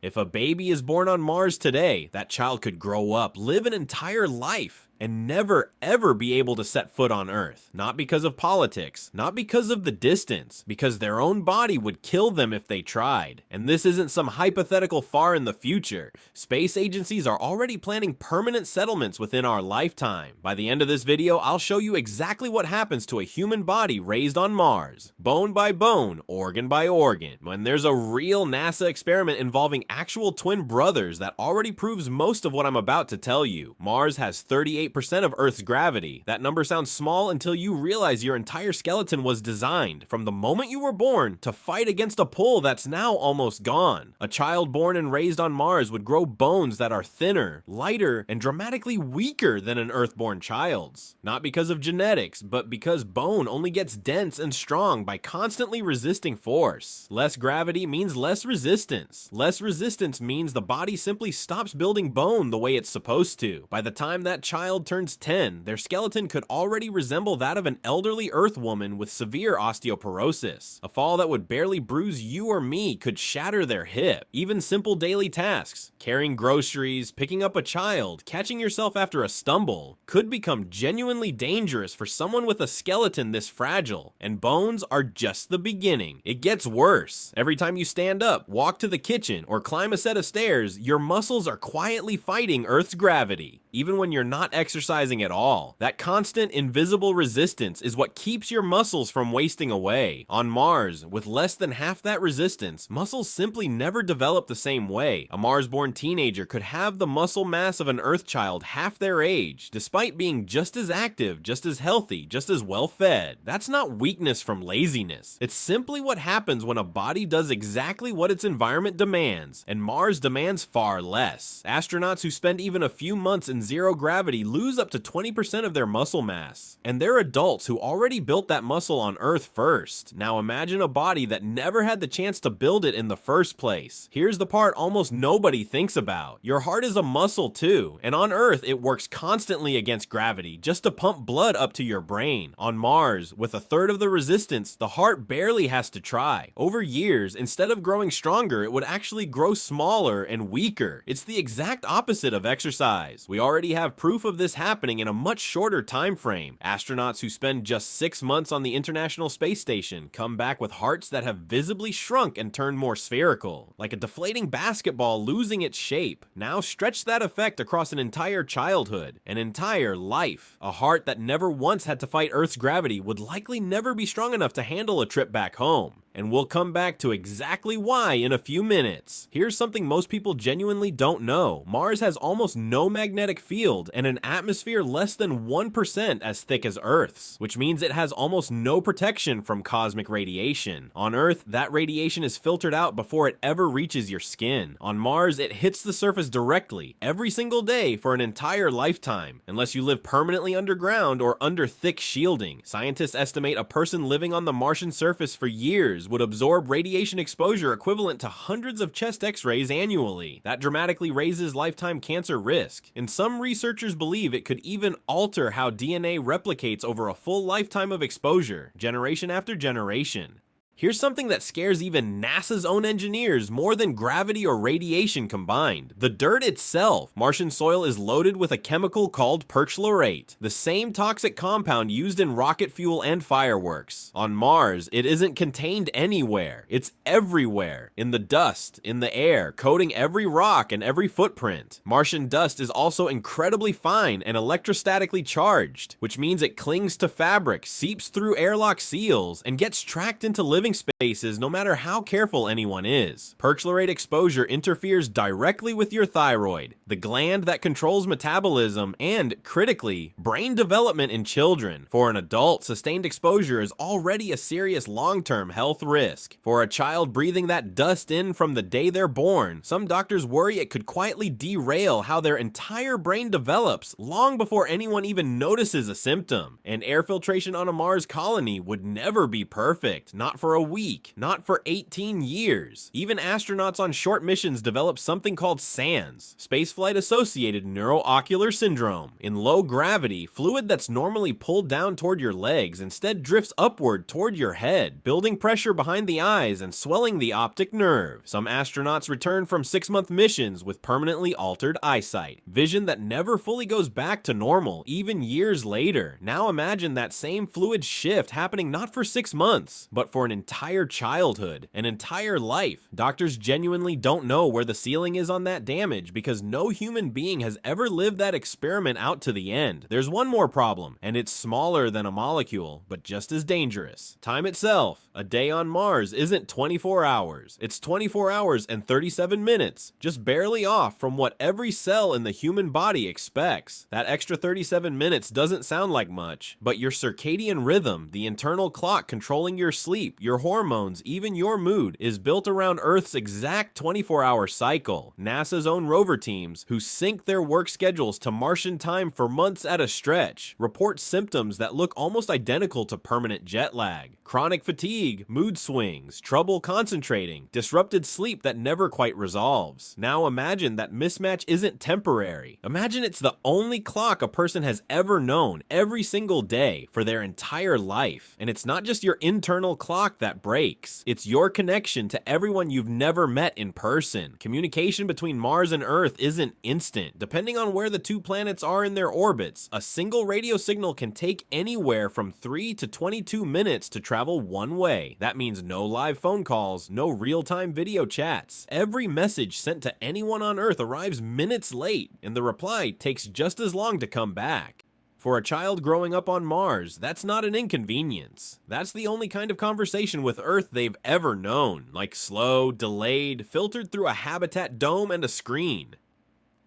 If a baby is born on Mars today, that child could grow up, live an entire life, and never ever be able to set foot on Earth. Not because of politics, not because of the distance, because their own body would kill them if they tried. And this isn't some hypothetical far in the future. Space agencies are already planning permanent settlements within our lifetime. By the end of this video, I'll show you exactly what happens to a human body raised on Mars, bone by bone, organ by organ, when there's a real NASA experiment involving actual twin brothers that already proves most of what I'm about to tell you. Mars has 38% of Earth's gravity. That number sounds small until you realize your entire skeleton was designed, from the moment you were born, to fight against a pull that's now almost gone. A child born and raised on Mars would grow bones that are thinner, lighter, and dramatically weaker than an Earth-born child's. Not because of genetics, but because bone only gets dense and strong by constantly resisting force. Less gravity means less resistance. Less resistance means the body simply stops building bone the way it's supposed to. By the time that child turns 10, their skeleton could already resemble that of an elderly Earth woman with severe osteoporosis. A fall that would barely bruise you or me could shatter their hip. Even simple daily tasks, carrying groceries, picking up a child, catching yourself after a stumble, could become genuinely dangerous for someone with a skeleton this fragile. And bones are just the beginning. It gets worse. Every time you stand up, walk to the kitchen, or climb a set of stairs, your muscles are quietly fighting Earth's gravity. Even when you're not exercising at all. That constant invisible resistance is what keeps your muscles from wasting away. On Mars, with less than half that resistance, muscles simply never develop the same way. A Mars-born teenager could have the muscle mass of an Earth child half their age, despite being just as active, just as healthy, just as well-fed. That's not weakness from laziness. It's simply what happens when a body does exactly what its environment demands, and Mars demands far less. Astronauts who spend even a few months in zero gravity lose up to 20% of their muscle mass. And they're adults who already built that muscle on Earth first. Now imagine a body that never had the chance to build it in the first place. Here's the part almost nobody thinks about. Your heart is a muscle too, and on Earth it works constantly against gravity just to pump blood up to your brain. On Mars, with a third of the resistance, the heart barely has to try. Over years, instead of growing stronger, it would actually grow smaller and weaker. It's the exact opposite of exercise. We already have proof of this happening in a much shorter time frame. Astronauts who spend just 6 months on the International Space Station come back with hearts that have visibly shrunk and turned more spherical, like a deflating basketball losing its shape. Now stretch that effect across an entire childhood, an entire life. A heart that never once had to fight Earth's gravity would likely never be strong enough to handle a trip back home. And we'll come back to exactly why in a few minutes. Here's something most people genuinely don't know. Mars has almost no magnetic field and an atmosphere less than 1% as thick as Earth's, which means it has almost no protection from cosmic radiation. On Earth, that radiation is filtered out before it ever reaches your skin. On Mars, it hits the surface directly, every single day for an entire lifetime, unless you live permanently underground or under thick shielding. Scientists estimate a person living on the Martian surface for years would absorb radiation exposure equivalent to hundreds of chest x-rays annually. That dramatically raises lifetime cancer risk, and some researchers believe it could even alter how DNA replicates over a full lifetime of exposure, generation after generation. Here's something that scares even NASA's own engineers more than gravity or radiation combined. The dirt itself. Martian soil is loaded with a chemical called perchlorate, the same toxic compound used in rocket fuel and fireworks. On Mars, it isn't contained anywhere. It's everywhere. In the dust, in the air, coating every rock and every footprint. Martian dust is also incredibly fine and electrostatically charged, which means it clings to fabric, seeps through airlock seals, and gets tracked into living spaces no matter how careful anyone is. Perchlorate exposure interferes directly with your thyroid, the gland that controls metabolism and, critically, brain development in children. For an adult, sustained exposure is already a serious long-term health risk. For a child breathing that dust in from the day they're born, some doctors worry it could quietly derail how their entire brain develops long before anyone even notices a symptom. And air filtration on a Mars colony would never be perfect, not for a week, not for 18 years. Even astronauts on short missions develop something called SANS, spaceflight-associated neuroocular syndrome. In low gravity, fluid that's normally pulled down toward your legs instead drifts upward toward your head, building pressure behind the eyes and swelling the optic nerve. Some astronauts return from 6-month missions with permanently altered eyesight, vision that never fully goes back to normal, even years later. Now imagine that same fluid shift happening not for 6 months, but for an entire childhood, an entire life. Doctors genuinely don't know where the ceiling is on that damage because no human being has ever lived that experiment out to the end. There's one more problem, and it's smaller than a molecule, but just as dangerous. Time itself. A day on Mars isn't 24 hours. It's 24 hours and 37 minutes, just barely off from what every cell in the human body expects. That extra 37 minutes doesn't sound like much, but your circadian rhythm, the internal clock controlling your sleep, your hormones, even your mood, is built around Earth's exact 24-hour cycle. NASA's own rover teams, who sync their work schedules to Martian time for months at a stretch, report symptoms that look almost identical to permanent jet lag. Chronic fatigue, mood swings, trouble concentrating, disrupted sleep that never quite resolves. Now imagine that mismatch isn't temporary. Imagine it's the only clock a person has ever known every single day for their entire life. And it's not just your internal clock that breaks. It's your connection to everyone you've never met in person. Communication between Mars and Earth isn't instant. Depending on where the two planets are in their orbits, a single radio signal can take anywhere from 3 to 22 minutes to travel one way. That means no live phone calls, no real-time video chats. Every message sent to anyone on Earth arrives minutes late, and the reply takes just as long to come back. For a child growing up on Mars, that's not an inconvenience. That's the only kind of conversation with Earth they've ever known, like slow, delayed, filtered through a habitat dome and a screen.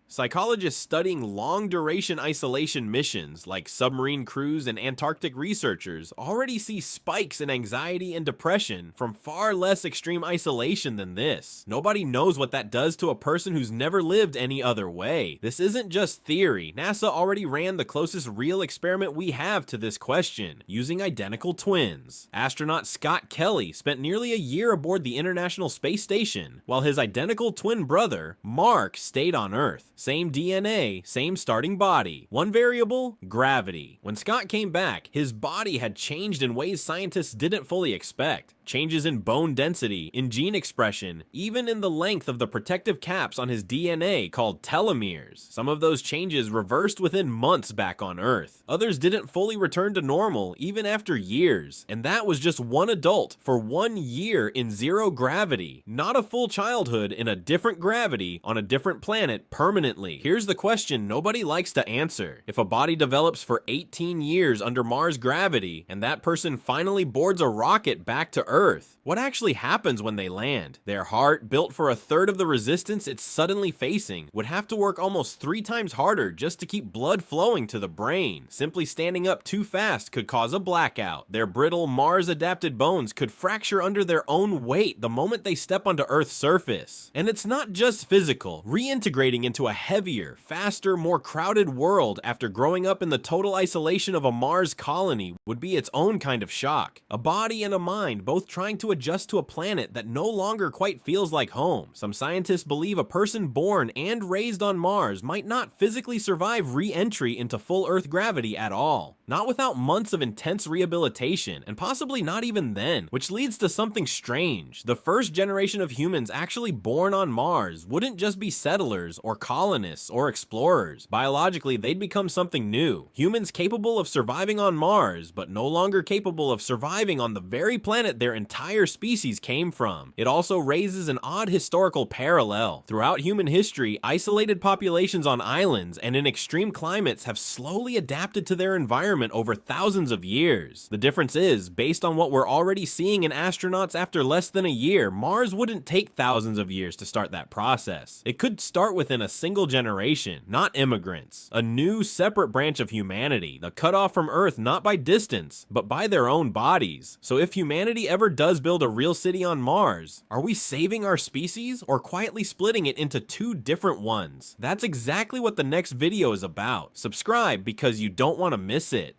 Psychologists studying long-duration isolation missions, like submarine crews and Antarctic researchers, already see spikes in anxiety and depression from far less extreme isolation than this. Nobody knows what that does to a person who's never lived any other way. This isn't just theory. NASA already ran the closest real experiment we have to this question, using identical twins. Astronaut Scott Kelly spent nearly a year aboard the International Space Station, while his identical twin brother, Mark, stayed on Earth. Same DNA, same starting body. One variable, gravity. When Scott came back, his body had changed in ways scientists didn't fully expect. Changes in bone density, in gene expression, even in the length of the protective caps on his DNA called telomeres. Some of those changes reversed within months back on Earth. Others didn't fully return to normal even after years. And that was just one adult for 1 year in zero gravity. Not a full childhood in a different gravity on a different planet permanently. Here's the question nobody likes to answer. If a body develops for 18 years under Mars gravity, and that person finally boards a rocket back to Earth, what actually happens when they land? Their heart, built for a third of the resistance it's suddenly facing, would have to work almost 3 times harder just to keep blood flowing to the brain. Simply standing up too fast could cause a blackout. Their brittle Mars-adapted bones could fracture under their own weight the moment they step onto Earth's surface. And it's not just physical. Reintegrating into a heavier, faster, more crowded world after growing up in the total isolation of a Mars colony would be its own kind of shock. A body and a mind both trying to adjust to a planet that no longer quite feels like home. Some scientists believe a person born and raised on Mars might not physically survive re-entry into full Earth gravity at all. Not without months of intense rehabilitation, and possibly not even then, which leads to something strange. The first generation of humans actually born on Mars wouldn't just be settlers or colonists or explorers. Biologically, they'd become something new. Humans capable of surviving on Mars, but no longer capable of surviving on the very planet their entire species came from. It also raises an odd historical parallel. Throughout human history, isolated populations on islands and in extreme climates have slowly adapted to their environment over thousands of years. The difference is, based on what we're already seeing in astronauts after less than a year, Mars wouldn't take thousands of years to start that process. It could start within a single generation, not immigrants. A new, separate branch of humanity, the cut off from Earth not by distance, but by their own bodies. So if humanity ever does build a real city on Mars, are we saving our species or quietly splitting it into 2 different ones? That's exactly what the next video is about. Subscribe because you don't want to miss it.